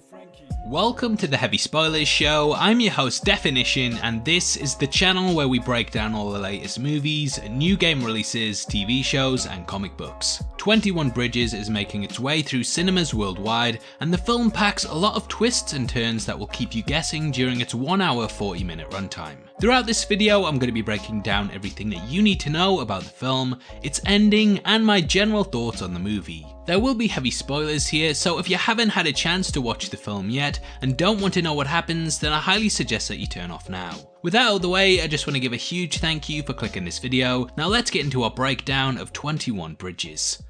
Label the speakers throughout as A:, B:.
A: Frankie.
B: Welcome to the Heavy Spoilers Show. I'm your host Definition, and this is the channel where we break down all the latest movies, new game releases, TV shows and comic books. 21 Bridges is making its way through cinemas worldwide, and the film packs a lot of twists and turns that will keep you guessing during its 1 hour 40-minute runtime. Throughout this video, I'm going to be breaking down everything that you need to know about the film, its ending, and my general thoughts on the movie. There will be heavy spoilers here, so if you haven't had a chance to watch the film yet and don't want to know what happens, then I highly suggest that you turn off now. With that out of the way, I just want to give a huge thank you for clicking this video. Now let's get into our breakdown of 21 Bridges.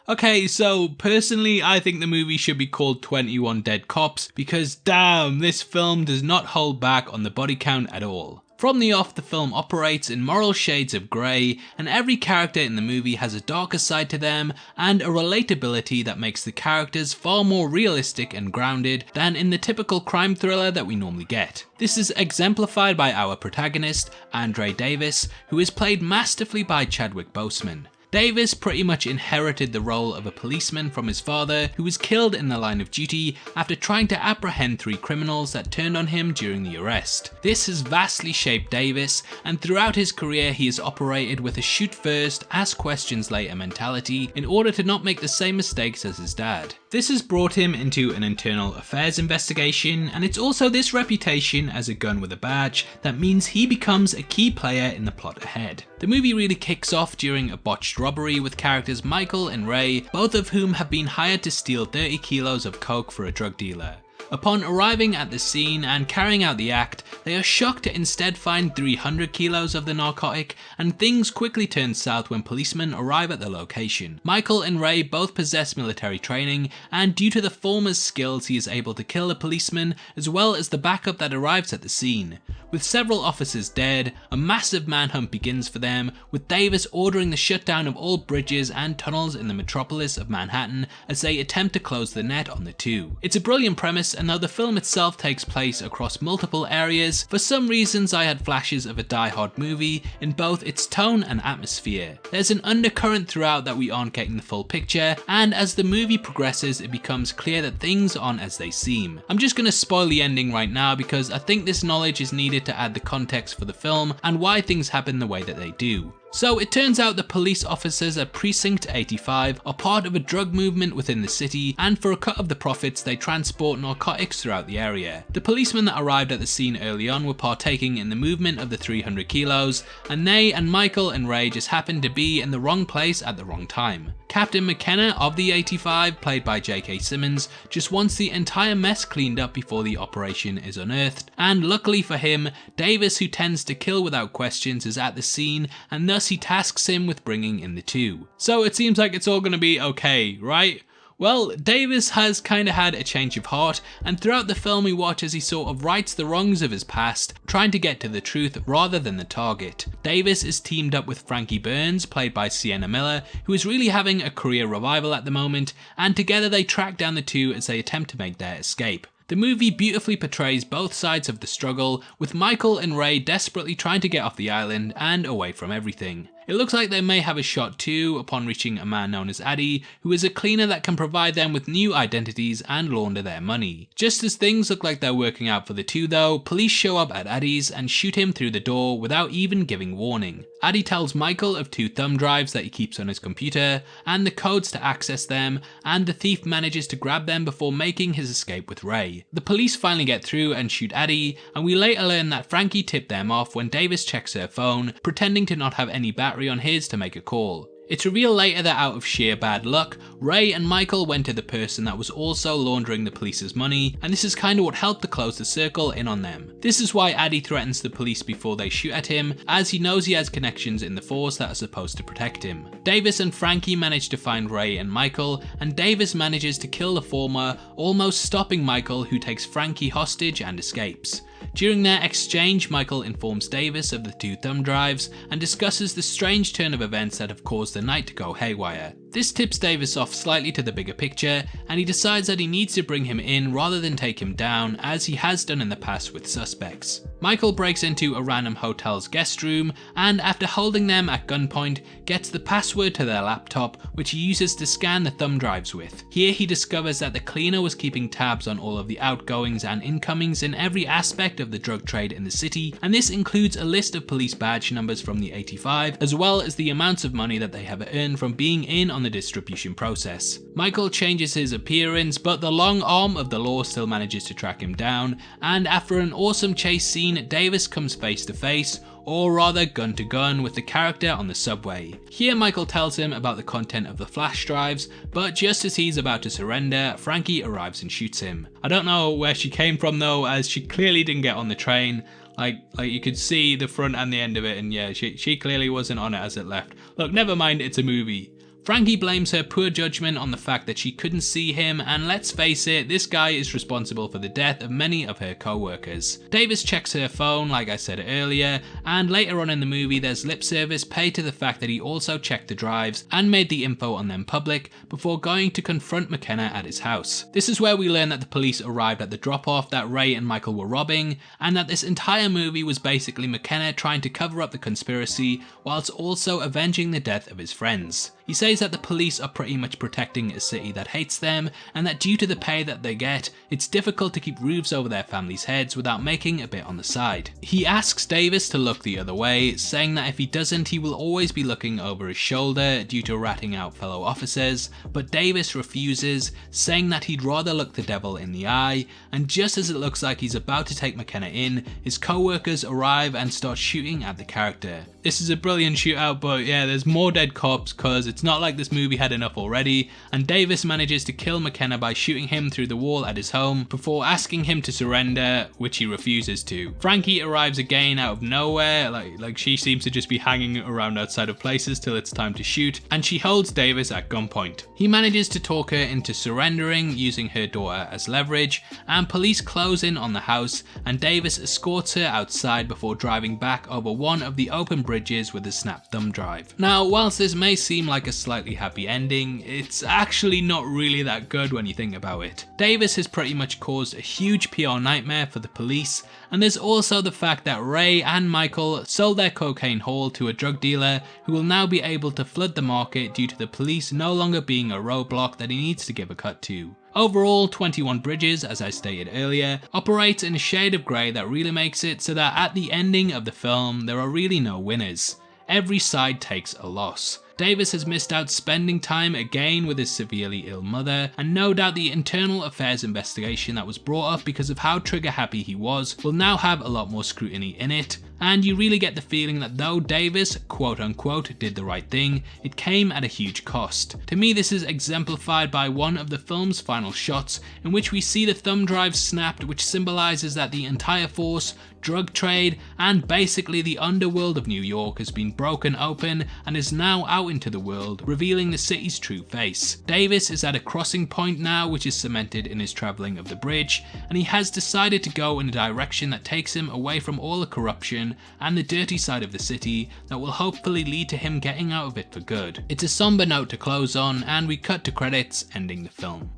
B: Okay, so personally I think the movie should be called 21 Dead Cops because damn, this film does not hold back on the body count at all. From the off, the film operates in moral shades of grey, and every character in the movie has a darker side to them and a relatability that makes the characters far more realistic and grounded than in the typical crime thriller that we normally get. This is exemplified by our protagonist, Andre Davis, who is played masterfully by Chadwick Boseman. Davis pretty much inherited the role of a policeman from his father, who was killed in the line of duty after trying to apprehend 3 criminals that turned on him during the arrest. This has vastly shaped Davis, and throughout his career he has operated with a shoot first, ask questions later mentality in order to not make the same mistakes as his dad. This has brought him into an internal affairs investigation, and it's also this reputation as a gun with a badge that means he becomes a key player in the plot ahead. The movie really kicks off during a botched robbery with characters Michael and Ray, both of whom have been hired to steal 30 kilos of coke for a drug dealer. Upon arriving at the scene and carrying out the act, they are shocked to instead find 300 kilos of the narcotic, and things quickly turn south when policemen arrive at the location. Michael and Ray both possess military training, and due to the former's skills he is able to kill the policeman as well as the backup that arrives at the scene. With several officers dead, a massive manhunt begins for them, with Davis ordering the shutdown of all bridges and tunnels in the metropolis of Manhattan as they attempt to close the net on the two. It's a brilliant premise, and though the film itself takes place across multiple areas, for some reasons I had flashes of a Die Hard movie in both its tone and atmosphere. There's an undercurrent throughout that we aren't getting the full picture, and as the movie progresses it becomes clear that things aren't as they seem. I'm just going to spoil the ending right now because I think this knowledge is needed to add the context for the film and why things happen the way that they do. So it turns out the police officers at Precinct 85 are part of a drug movement within the city, and for a cut of the profits they transport narcotics throughout the area. The policemen that arrived at the scene early on were partaking in the movement of the 300 kilos, and they and Michael and Ray just happened to be in the wrong place at the wrong time. Captain McKenna of the 85, played by J.K. Simmons, just wants the entire mess cleaned up before the operation is unearthed, and luckily for him, Davis, who tends to kill without questions, is at the scene, and thus he tasks him with bringing in the two. So it seems like it's all going to be okay, right? Well, Davis has kinda had a change of heart, and throughout the film we watch as he sort of rights the wrongs of his past, trying to get to the truth rather than the target. Davis is teamed up with Frankie Burns, played by Sienna Miller, who is really having a career revival at the moment, and together they track down the two as they attempt to make their escape. The movie beautifully portrays both sides of the struggle, with Michael and Ray desperately trying to get off the island and away from everything. It looks like they may have a shot too upon reaching a man known as Addy, who is a cleaner that can provide them with new identities and launder their money. Just as things look like they're working out for the two though, police show up at Addy's and shoot him through the door without even giving warning. Addy tells Michael of 2 thumb drives that he keeps on his computer and the codes to access them, and the thief manages to grab them before making his escape with Ray. The police finally get through and shoot Addy, and we later learn that Frankie tipped them off when Davis checks her phone, pretending to not have any battery on his to make a call. It's revealed later that out of sheer bad luck, Ray and Michael went to the person that was also laundering the police's money, and this is kinda what helped to close the circle in on them. This is why Addy threatens the police before they shoot at him, as he knows he has connections in the force that are supposed to protect him. Davis and Frankie manage to find Ray and Michael, and Davis manages to kill the former, almost stopping Michael, who takes Frankie hostage and escapes. During their exchange, Michael informs Davis of the 2 thumb drives and discusses the strange turn of events that have caused the night to go haywire. This tips Davis off slightly to the bigger picture, and he decides that he needs to bring him in rather than take him down, as he has done in the past with suspects. Michael breaks into a random hotel's guest room, and after holding them at gunpoint, gets the password to their laptop, which he uses to scan the thumb drives with. Here he discovers that the cleaner was keeping tabs on all of the outgoings and incomings in every aspect of the drug trade in the city, and this includes a list of police badge numbers from the 85, as well as the amounts of money that they have earned from being in on the distribution process. Michael changes his appearance, but the long arm of the law still manages to track him down, and after an awesome chase scene, Davis comes face to face, or rather gun to gun, with the character on the subway. Here Michael tells him about the content of the flash drives, but just as he's about to surrender, Frankie arrives and shoots him. I don't know where she came from though, as she clearly didn't get on the train. Like you could see the front and the end of it, and yeah, she clearly wasn't on it as it left. Look, never mind, it's a movie. Frankie blames her poor judgment on the fact that she couldn't see him, and let's face it, this guy is responsible for the death of many of her co-workers. Davis checks her phone like I said earlier, and later on in the movie there's lip service paid to the fact that he also checked the drives and made the info on them public before going to confront McKenna at his house. This is where we learn that the police arrived at the drop-off that Ray and Michael were robbing, and that this entire movie was basically McKenna trying to cover up the conspiracy whilst also avenging the death of his friends. He says that the police are pretty much protecting a city that hates them, and that due to the pay that they get, it's difficult to keep roofs over their families' heads without making a bit on the side. He asks Davis to look the other way, saying that if he doesn't, he will always be looking over his shoulder due to ratting out fellow officers, but Davis refuses, saying that he'd rather look the devil in the eye, and just as it looks like he's about to take McKenna in, his co-workers arrive and start shooting at the character. This is a brilliant shootout, but yeah, there's more dead cops because it's not like this movie had enough already, and Davis manages to kill McKenna by shooting him through the wall at his home before asking him to surrender, which he refuses to. Frankie arrives again out of nowhere, like she seems to just be hanging around outside of places till it's time to shoot, and she holds Davis at gunpoint. He manages to talk her into surrendering using her daughter as leverage, and police close in on the house, and Davis escorts her outside before driving back over one of the open bridges with a snap thumb drive. Now, whilst this may seem like a slightly happy ending, it's actually not really that good when you think about it. Davis has pretty much caused a huge PR nightmare for the police, and there's also the fact that Ray and Michael sold their cocaine haul to a drug dealer who will now be able to flood the market due to the police no longer being a roadblock that he needs to give a cut to. Overall, 21 Bridges, as I stated earlier, operates in a shade of grey that really makes it so that at the ending of the film there are really no winners. Every side takes a loss. Davis has missed out spending time again with his severely ill mother, and no doubt the internal affairs investigation that was brought up because of how trigger happy he was will now have a lot more scrutiny in it, and you really get the feeling that though Davis quote unquote did the right thing, it came at a huge cost. To me, this is exemplified by one of the film's final shots in which we see the thumb drive snapped, which symbolises that the entire force, drug trade, and basically the underworld of New York has been broken open and is now out into the world, revealing the city's true face. Davis is at a crossing point now, which is cemented in his travelling of the bridge, and he has decided to go in a direction that takes him away from all the corruption and the dirty side of the city that will hopefully lead to him getting out of it for good. It's a somber note to close on, and we cut to credits ending the film.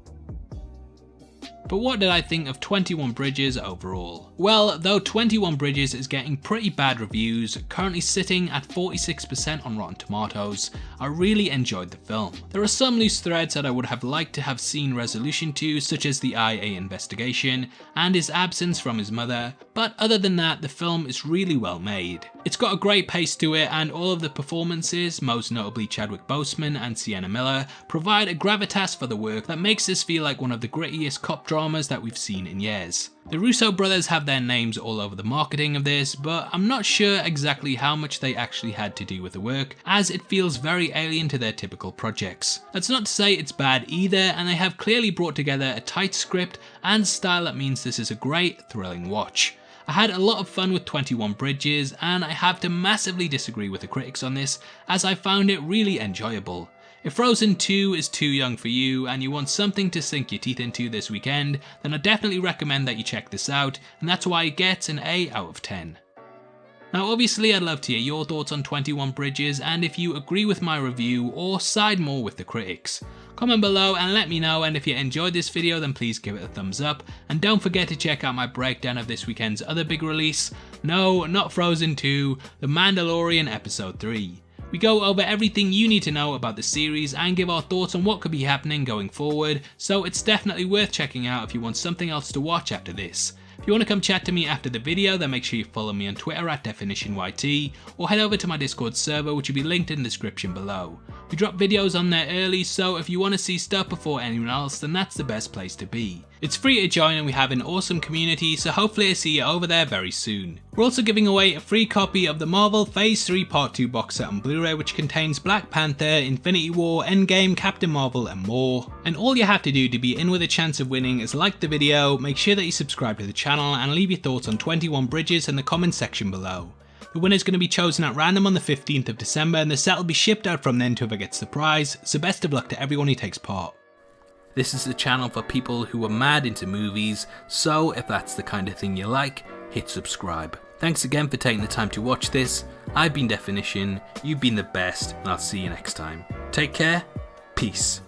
B: But what did I think of 21 Bridges overall? Well, though 21 Bridges is getting pretty bad reviews, currently sitting at 46% on Rotten Tomatoes, I really enjoyed the film. There are some loose threads that I would have liked to have seen resolution to, such as the IA investigation and his absence from his mother, but other than that, the film is really well made. It's got a great pace to it, and all of the performances, most notably Chadwick Boseman and Sienna Miller, provide a gravitas for the work that makes this feel like one of the grittiest cop dramas that we've seen in years. The Russo brothers have their names all over the marketing of this, but I'm not sure exactly how much they actually had to do with the work, as it feels very alien to their typical projects. That's not to say it's bad either, and they have clearly brought together a tight script and style that means this is a great, thrilling watch. I had a lot of fun with 21 Bridges, and I have to massively disagree with the critics on this, as I found it really enjoyable. If Frozen 2 is too young for you and you want something to sink your teeth into this weekend, then I definitely recommend that you check this out, and that's why it gets an 8 out of 10. Now obviously I'd love to hear your thoughts on 21 Bridges and if you agree with my review or side more with the critics. Comment below and let me know, and if you enjoyed this video then please give it a thumbs up, and don't forget to check out my breakdown of this weekend's other big release, no, not Frozen 2, The Mandalorian Episode 3. We go over everything you need to know about the series and give our thoughts on what could be happening going forward, so it's definitely worth checking out if you want something else to watch after this. If you want to come chat to me after the video, then make sure you follow me on Twitter at DefinitionYT, or head over to my Discord server, which will be linked in the description below. We drop videos on there early, so if you want to see stuff before anyone else, then that's the best place to be. It's free to join and we have an awesome community, so hopefully I see you over there very soon. We're also giving away a free copy of the Marvel Phase 3 Part 2 box set on Blu-ray, which contains Black Panther, Infinity War, Endgame, Captain Marvel and more. And all you have to do to be in with a chance of winning is like the video, make sure that you subscribe to the channel and leave your thoughts on 21 Bridges in the comment section below. The winner is going to be chosen at random on the 15th of December and the set will be shipped out from then to whoever gets the prize, so best of luck to everyone who takes part. This is the channel for people who are mad into movies, so if that's the kind of thing you like, hit subscribe. Thanks again for taking the time to watch this. I've been Definition, you've been the best, and I'll see you next time. Take care, peace.